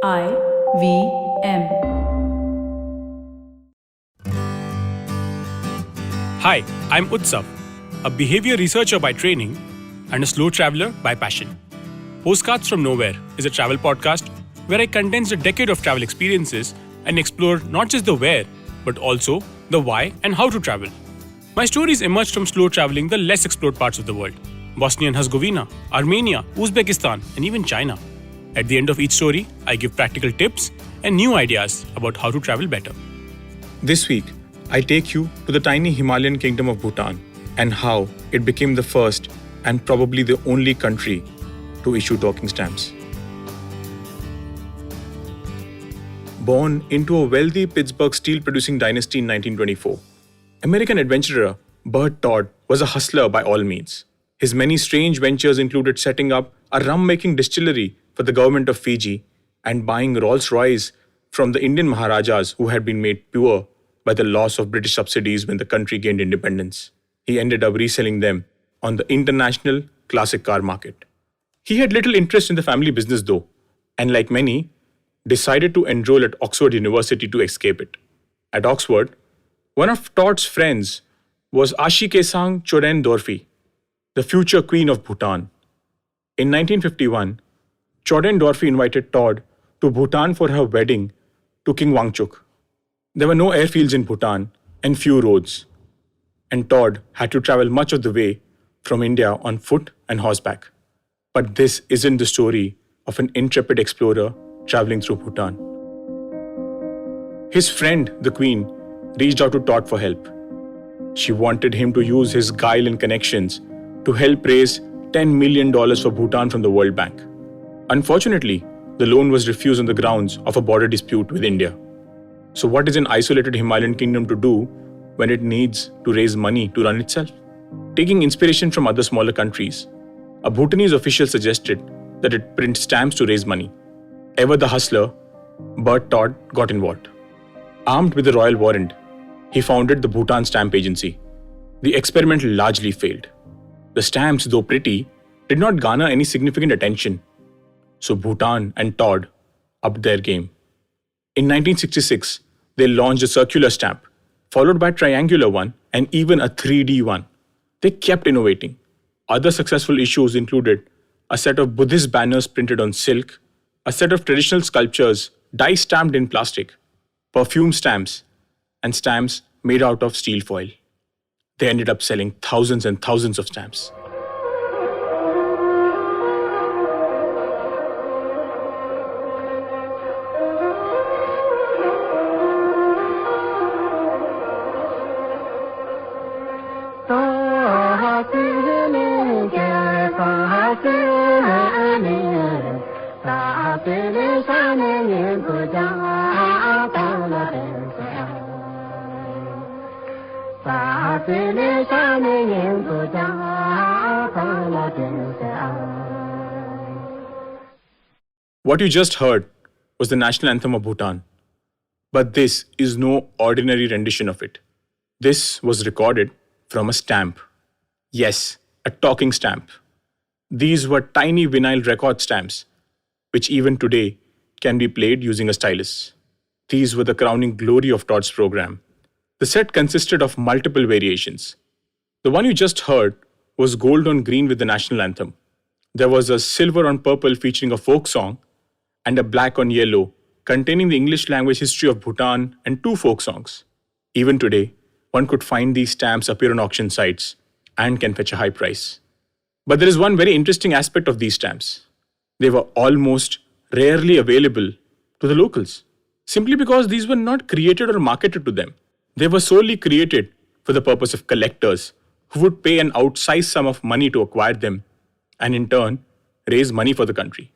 IVM. Hi, I'm Utsav, a behavior researcher by training and a slow traveler by passion. Postcards from Nowhere is a travel podcast where I condense a decade of travel experiences and explore not just the where, but also the why and how to travel. My stories emerged from slow traveling the less explored parts of the world: Bosnia and Herzegovina, Armenia, Uzbekistan, and even China. At the end of each story, I give practical tips and new ideas about how to travel better. This week, I take you to the tiny Himalayan kingdom of Bhutan and how it became the first and probably the only country to issue talking stamps. Born into a wealthy Pittsburgh steel-producing dynasty in 1924, American adventurer Bert Todd was a hustler by all means. His many strange ventures included setting up a rum-making distillery for the government of Fiji and buying Rolls-Royce from the Indian Maharajas who had been made poor by the loss of British subsidies when the country gained independence. He ended up reselling them on the international classic car market. He had little interest in the family business though, and like many, decided to enroll at Oxford University to escape it. At Oxford, one of Todd's friends was Ashikesang Choden Dorfi, the future queen of Bhutan. In 1951, Choden Dorfi invited Todd to Bhutan for her wedding to King Wangchuk. There were no airfields in Bhutan and few roads, and Todd had to travel much of the way from India on foot and horseback. But this isn't the story of an intrepid explorer traveling through Bhutan. His friend, the Queen, reached out to Todd for help. She wanted him to use his guile and connections to help raise $10 million for Bhutan from the World Bank. Unfortunately, the loan was refused on the grounds of a border dispute with India. So what is an isolated Himalayan kingdom to do when it needs to raise money to run itself? Taking inspiration from other smaller countries, a Bhutanese official suggested that it print stamps to raise money. Ever the hustler, Bert Todd got involved. Armed with a royal warrant, he founded the Bhutan Stamp Agency. The experiment largely failed. The stamps, though pretty, did not garner any significant attention. So Bhutan and Todd upped their game. In 1966, they launched a circular stamp, followed by a triangular one and even a 3D one. They kept innovating. Other successful issues included a set of Buddhist banners printed on silk, a set of traditional sculptures die-stamped in plastic, perfume stamps, and stamps made out of steel foil. They ended up selling thousands and thousands of stamps. What you just heard was the national anthem of Bhutan. But this is no ordinary rendition of it. This was recorded from a stamp. Yes, a talking stamp. These were tiny vinyl record stamps, which even today can be played using a stylus. These were the crowning glory of Todd's program. The set consisted of multiple variations. The one you just heard was gold on green with the national anthem. There was a silver on purple featuring a folk song, and a black on yellow containing the English language history of Bhutan and two folk songs. Even today, one could find these stamps appear on auction sites and can fetch a high price. But there is one very interesting aspect of these stamps. They were almost rarely available to the locals, simply because these were not created or marketed to them. They were solely created for the purpose of collectors who would pay an outsized sum of money to acquire them and in turn raise money for the country.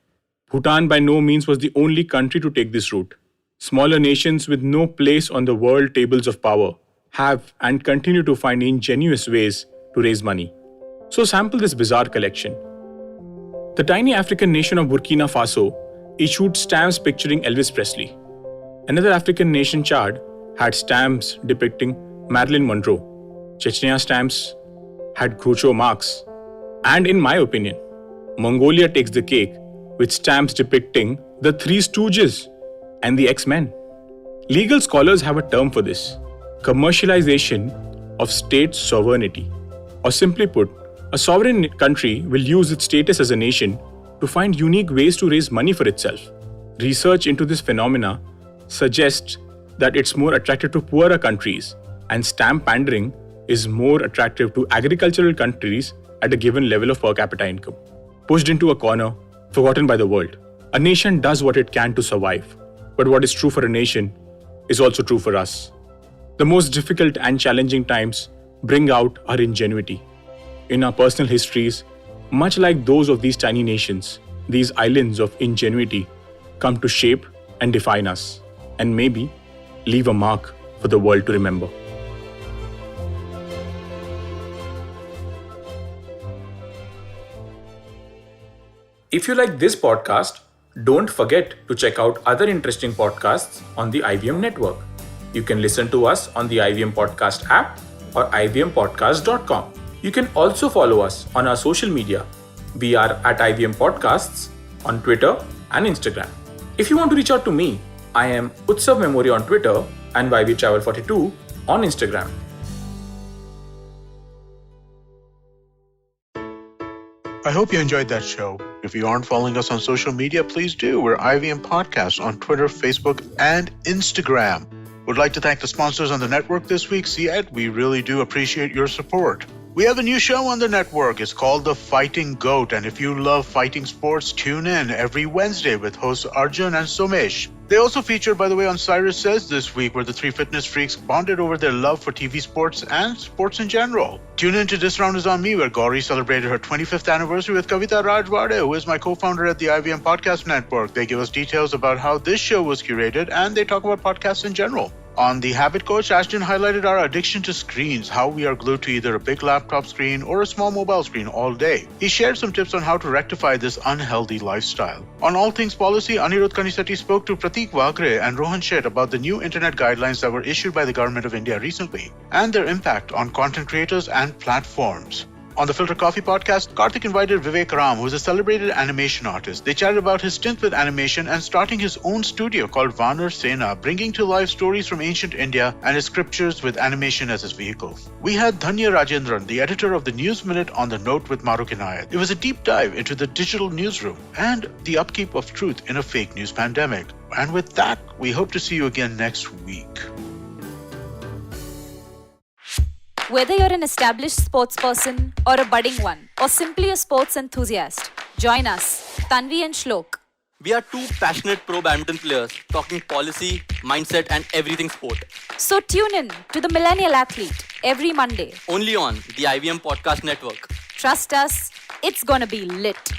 Bhutan by no means was the only country to take this route. Smaller nations with no place on the world tables of power have and continue to find ingenious ways to raise money. So sample this bizarre collection. The tiny African nation of Burkina Faso issued stamps picturing Elvis Presley. Another African nation, Chad, had stamps depicting Marilyn Monroe. Chechnya stamps had Groucho Marx. And in my opinion, Mongolia takes the cake with stamps depicting the Three Stooges, and the X-Men. Legal scholars have a term for this: commercialization of state sovereignty. Or simply put, a sovereign country will use its status as a nation to find unique ways to raise money for itself. Research into this phenomena suggests that it's more attractive to poorer countries, and stamp pandering is more attractive to agricultural countries at a given level of per capita income. Pushed into a corner, forgotten by the world. A nation does what it can to survive, but what is true for a nation is also true for us. The most difficult and challenging times bring out our ingenuity. In our personal histories, much like those of these tiny nations, these islands of ingenuity come to shape and define us, and maybe leave a mark for the world to remember. If you like this podcast, don't forget to check out other interesting podcasts on the IVM network. You can listen to us on the IVM Podcast app or ivmpodcast.com. You can also follow us on our social media. We are at IVM Podcasts on Twitter and Instagram. If you want to reach out to me, I am Utsav Memory on Twitter and YVTravel42 on Instagram. I hope you enjoyed that show. If you aren't following us on social media, please do. We're IVM Podcasts on Twitter, Facebook, and Instagram. Would like to thank the sponsors on the network this week, CED. We really do appreciate your support. We have a new show on the network. It's called The Fighting Goat. And if you love fighting sports, tune in every Wednesday with hosts Arjun and Somesh. They also featured, by the way, on Cyrus Says this week, where the three fitness freaks bonded over their love for TV sports and sports in general. Tune in to This Round Is On Me, where Gauri celebrated her 25th anniversary with Kavita Rajwade, who is my co-founder at the IVM Podcast Network. They give us details about how this show was curated, and they talk about podcasts in general. On The Habit Coach, Ashton highlighted our addiction to screens, how we are glued to either a big laptop screen or a small mobile screen all day. He shared some tips on how to rectify this unhealthy lifestyle. On All Things Policy, Anirudh Kaniseti spoke to Pratik Vagre and Rohan Sheth about the new internet guidelines that were issued by the Government of India recently, and their impact on content creators and platforms. On the Filter Coffee podcast, Karthik invited Vivek Ram, who is a celebrated animation artist. They chatted about his stint with animation and starting his own studio called Vanar Sena, bringing to life stories from ancient India and his scriptures with animation as his vehicle. We had Dhanya Rajendran, the editor of the News Minute, on The Note with Maruk Inayat. It was a deep dive into the digital newsroom and the upkeep of truth in a fake news pandemic. And with that, we hope to see you again next week. Whether you're an established sports person or a budding one, or simply a sports enthusiast, join us, Tanvi and Shlok. We are two passionate pro badminton players talking policy, mindset, and everything sport. So tune in to The Millennial Athlete every Monday. Only on the IVM Podcast Network. Trust us, it's gonna be lit.